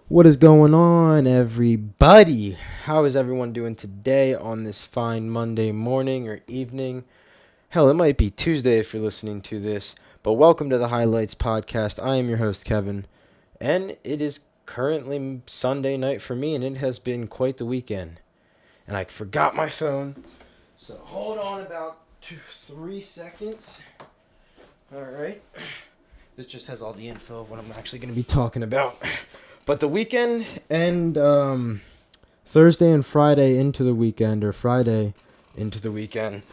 What is going on, everybody? How is everyone doing today on this fine Monday morning or evening? Hell, it might be Tuesday if you're listening to this, but welcome to the Highlights Podcast. I am your host, Kevin, and it is currently Sunday night for me, and it has been quite the weekend. And I forgot my phone, so hold on about 3 seconds. Alright. This just has all the info of what I'm actually going to be talking about. But the weekend and Thursday and Friday into the weekend, or Friday into the weekend,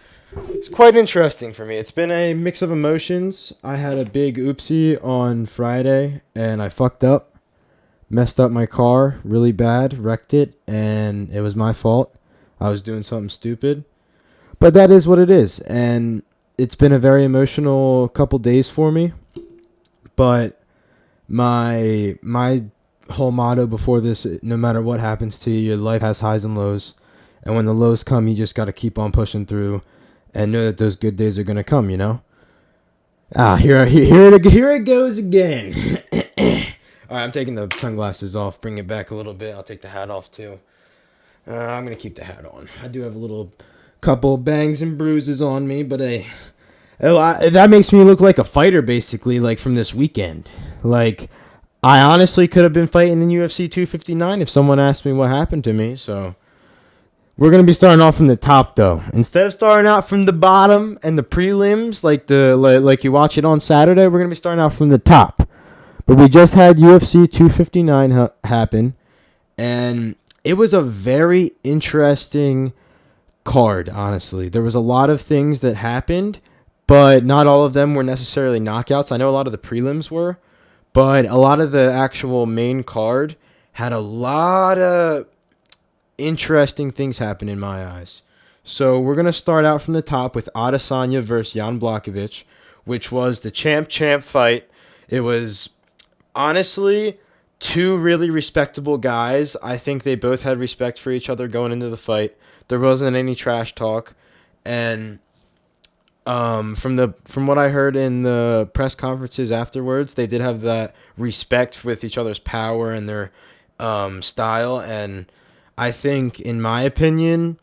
it's quite interesting for me. It's been a mix of emotions. I had a big oopsie on Friday, and I fucked up, messed up my car really bad, wrecked it, and it was my fault. I was doing something stupid. But that is what it is, and it's been a very emotional couple days for me. But my whole motto before this, no matter what happens to you, your life has highs and lows, and when the lows come, you just got to keep on pushing through and know that those good days are going to come, you know. Here it goes again. All right, I'm taking the sunglasses off, bring it back a little bit. I'll take the hat off too. I'm going to keep the hat on. I do have a little couple bangs and bruises on me, but that makes me look like a fighter, basically, like from this weekend. Like, I honestly could have been fighting in UFC 259 if someone asked me what happened to me. So we're going to be starting off from the top, though. Instead of starting out from the bottom and the prelims like you watch it on Saturday, we're going to be starting out from the top. But we just had UFC 259 happen, and it was a very interesting card, honestly. There was a lot of things that happened, but not all of them were necessarily knockouts. I know a lot of the prelims were. But a lot of the actual main card had a lot of interesting things happen in my eyes. So we're going to start out from the top with Adesanya versus Blachowicz, which was the champ fight. It was honestly two really respectable guys. I think they both had respect for each other going into the fight. There wasn't any trash talk. And from what I heard in the press conferences afterwards, they did have that respect with each other's power and their style. And I think, in my opinion,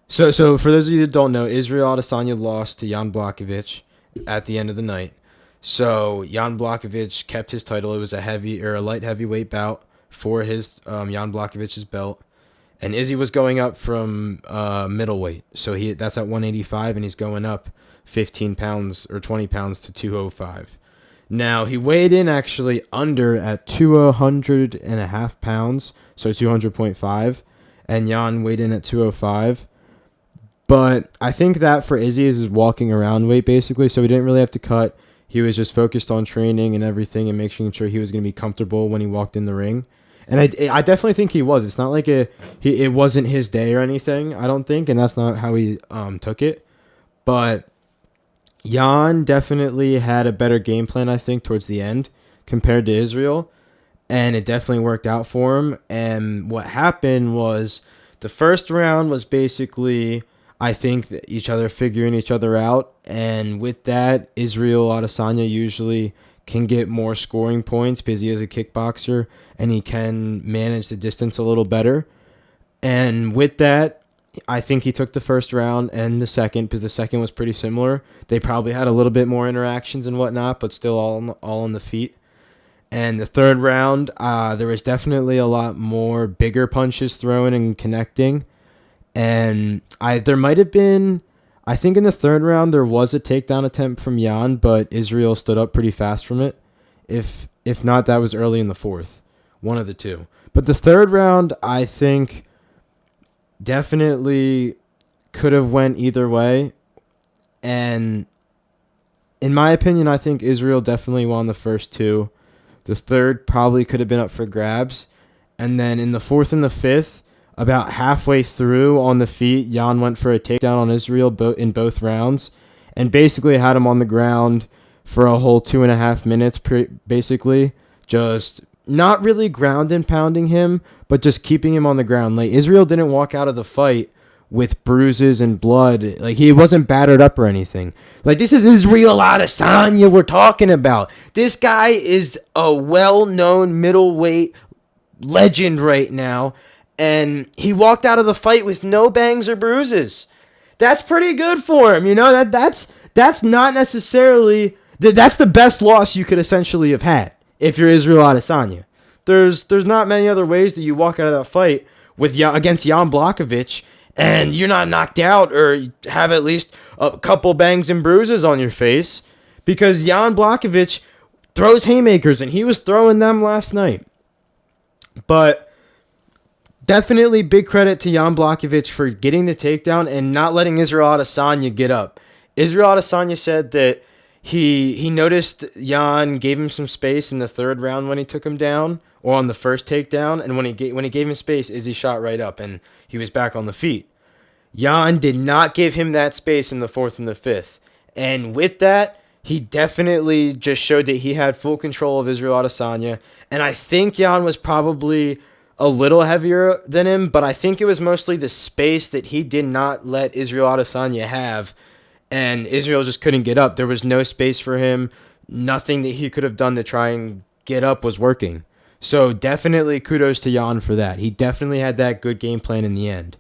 so for those of you that don't know, Israel Adesanya lost to Jan Blockovich at the end of the night. So Jan Blockovich kept his title. It was a light heavyweight bout for his Jan Blachowicz belt. And Izzy was going up from middleweight. So that's at 185, and he's going up 15 pounds or 20 pounds to 205. Now, he weighed in actually under at 200.5 pounds, so 200.5, and Jan weighed in at 205. But I think that for Izzy is his walking around weight, basically, so he didn't really have to cut. He was just focused on training and everything and making sure he was going to be comfortable when he walked in the ring. And I definitely think he was. It's not like it wasn't his day or anything, I don't think, and that's not how he took it. But Jan definitely had a better game plan, I think, towards the end compared to Israel, and it definitely worked out for him. And what happened was the first round was basically, I think, each other figuring each other out, and with that, Israel Adesanya usually can get more scoring points because he is a kickboxer and he can manage the distance a little better. And with that, I think he took the first round and the second because the second was pretty similar. They probably had a little bit more interactions and whatnot, but still all on the feet. And the third round, there was definitely a lot more bigger punches thrown and connecting. And there might have been, I think in the third round there was a takedown attempt from Jan, but Israel stood up pretty fast from it. If not, that was early in the fourth. One of the two. But the third round, I think, definitely could have went either way. And in my opinion, I think Israel definitely won the first two. The third probably could have been up for grabs. And then in the fourth and the fifth, about halfway through on the feet, Jan went for a takedown on Israel in both rounds and basically had him on the ground for a whole 2.5 minutes, basically. Just not really ground and pounding him, but just keeping him on the ground. Like, Israel didn't walk out of the fight with bruises and blood. Like, he wasn't battered up or anything. Like, this is Israel Adesanya we're talking about. This guy is a well-known middleweight legend right now, and he walked out of the fight with no bangs or bruises. That's pretty good for him, that's not necessarily that's the best loss you could essentially have had if you're Israel Adesanya. There's not many other ways that you walk out of that fight with against Jan Blockovich and you're not knocked out or have at least a couple bangs and bruises on your face, because Jan Blachowicz throws haymakers, and he was throwing them last night. But definitely big credit to Jan Blachowicz for getting the takedown and not letting Israel Adesanya get up. Israel Adesanya said that he noticed Jan gave him some space in the third round when he took him down, or on the first takedown, and when he gave him space, Izzy shot right up, and he was back on the feet. Jan did not give him that space in the fourth and the fifth. And with that, he definitely just showed that he had full control of Israel Adesanya. And I think Jan was probably a little heavier than him, but I think it was mostly the space that he did not let Israel Adesanya have. And Israel just couldn't get up. There was no space for him. Nothing that he could have done to try and get up was working. So definitely kudos to Jan for that. He definitely had that good game plan in the end.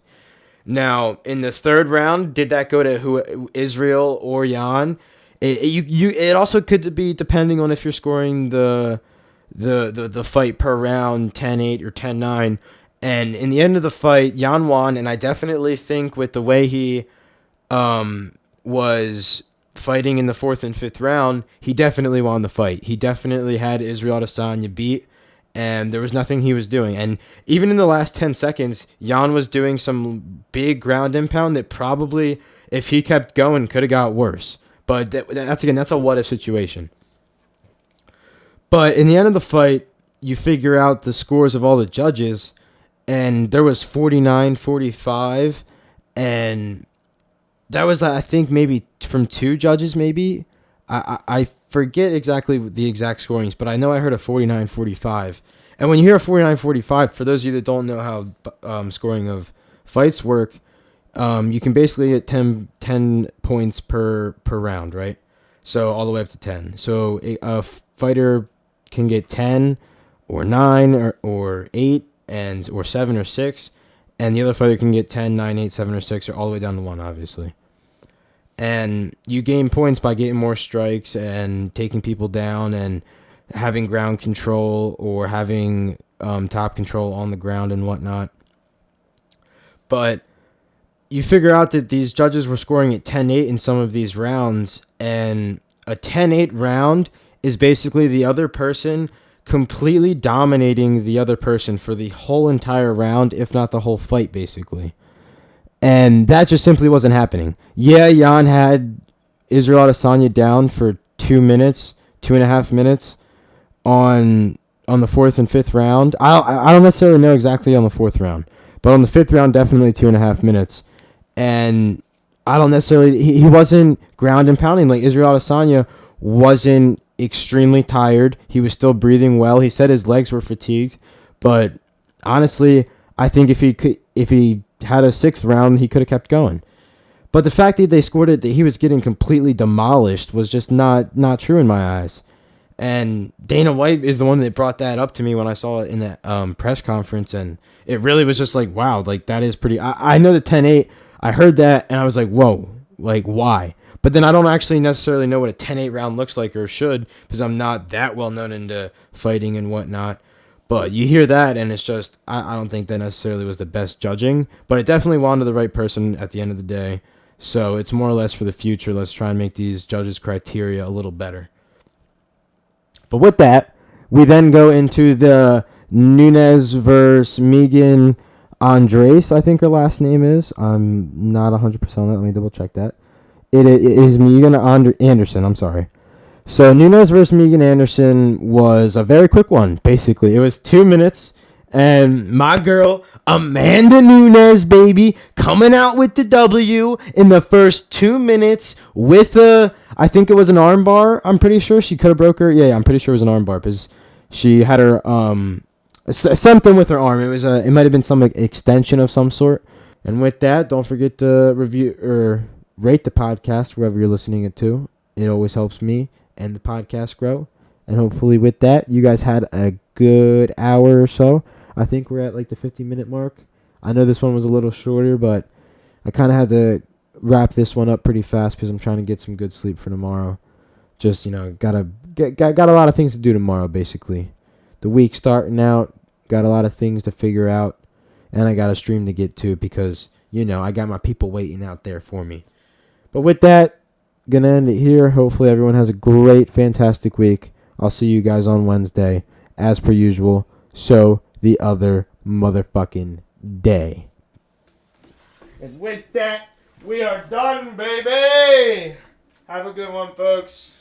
Now, in the third round, did that go to Israel or Jan? It also could be depending on if you're scoring the fight per round 10-8 or 10-9. And in the end of the fight, Jan won, and I definitely think with the way he was fighting in the fourth and fifth round, he definitely won the fight. He definitely had Israel Adesanya beat, and there was nothing he was doing. And even in the last 10 seconds, Jan was doing some big ground and pound that probably, if he kept going, could have got worse. But that's a what-if situation. But in the end of the fight, you figure out the scores of all the judges, and there was 49-45, and that was, I think, maybe from two judges, maybe. I forget exactly the exact scorings, but I know I heard a 49-45. And when you hear a 49-45, for those of you that don't know how scoring of fights work, you can basically get 10 points per round, right? So all the way up to 10. So a fighter can get 10 or 9 or 8 or 7 or 6, and the other fighter can get 10, 9, 8, 7 or 6, or all the way down to 1, obviously. And you gain points by getting more strikes and taking people down and having ground control or having top control on the ground and whatnot. But you figure out that these judges were scoring at 10-8 in some of these rounds, and a 10-8 round is basically the other person completely dominating the other person for the whole entire round, if not the whole fight, basically. And that just simply wasn't happening. Yeah, Jan had Israel Adesanya down for 2.5 minutes on the fourth and fifth round. I don't necessarily know exactly on the fourth round, but on the fifth round, definitely 2.5 minutes. And I don't necessarily, he wasn't ground and pounding. Like, Israel Adesanya wasn't extremely tired. He was still breathing well. He said his legs were fatigued, but honestly, I think if he had a sixth round, he could have kept going. But the fact that they scored it, that he was getting completely demolished, was just not true in my eyes. And Dana White is the one that brought that up to me when I saw it in that press conference, and it really was just like, wow, like, that is pretty. I know the 10-8, I heard that, and I was like, whoa, like, why? But then I don't actually necessarily know what a 10-8 round looks like, or should, because I'm not that well known into fighting and whatnot. But you hear that, and it's just, I don't think that necessarily was the best judging, but it definitely won to the right person at the end of the day. So it's more or less for the future. Let's try and make these judges' criteria a little better. But with that, we then go into the Nunes versus Megan Andres, I think her last name is. I'm not 100% on that. Let me double check that. It is Megan Anderson. I'm sorry. So Nunes versus Megan Anderson was a very quick one, basically. It was 2 minutes, and my girl, Amanda Nunes, baby, coming out with the W in the first 2 minutes with I think it was an arm bar. I'm pretty sure she could have broke her. Yeah, I'm pretty sure it was an arm bar because she had her something with her arm. It might have been some extension of some sort. And with that, don't forget to review or rate the podcast wherever you're listening it to. It always helps me and the podcast grow. And hopefully with that, you guys had a good hour or so. I think we're at like the 50-minute mark. I know this one was a little shorter, but I kind of had to wrap this one up pretty fast because I'm trying to get some good sleep for tomorrow. Just, got a lot of things to do tomorrow, basically. The week starting out, got a lot of things to figure out, and I got a stream to get to because, I got my people waiting out there for me. But with that, gonna end it here. Hopefully everyone has a great, fantastic week. I'll see you guys on Wednesday, as per usual. So the other motherfucking day. And with that, we are done, baby. Have a good one, folks.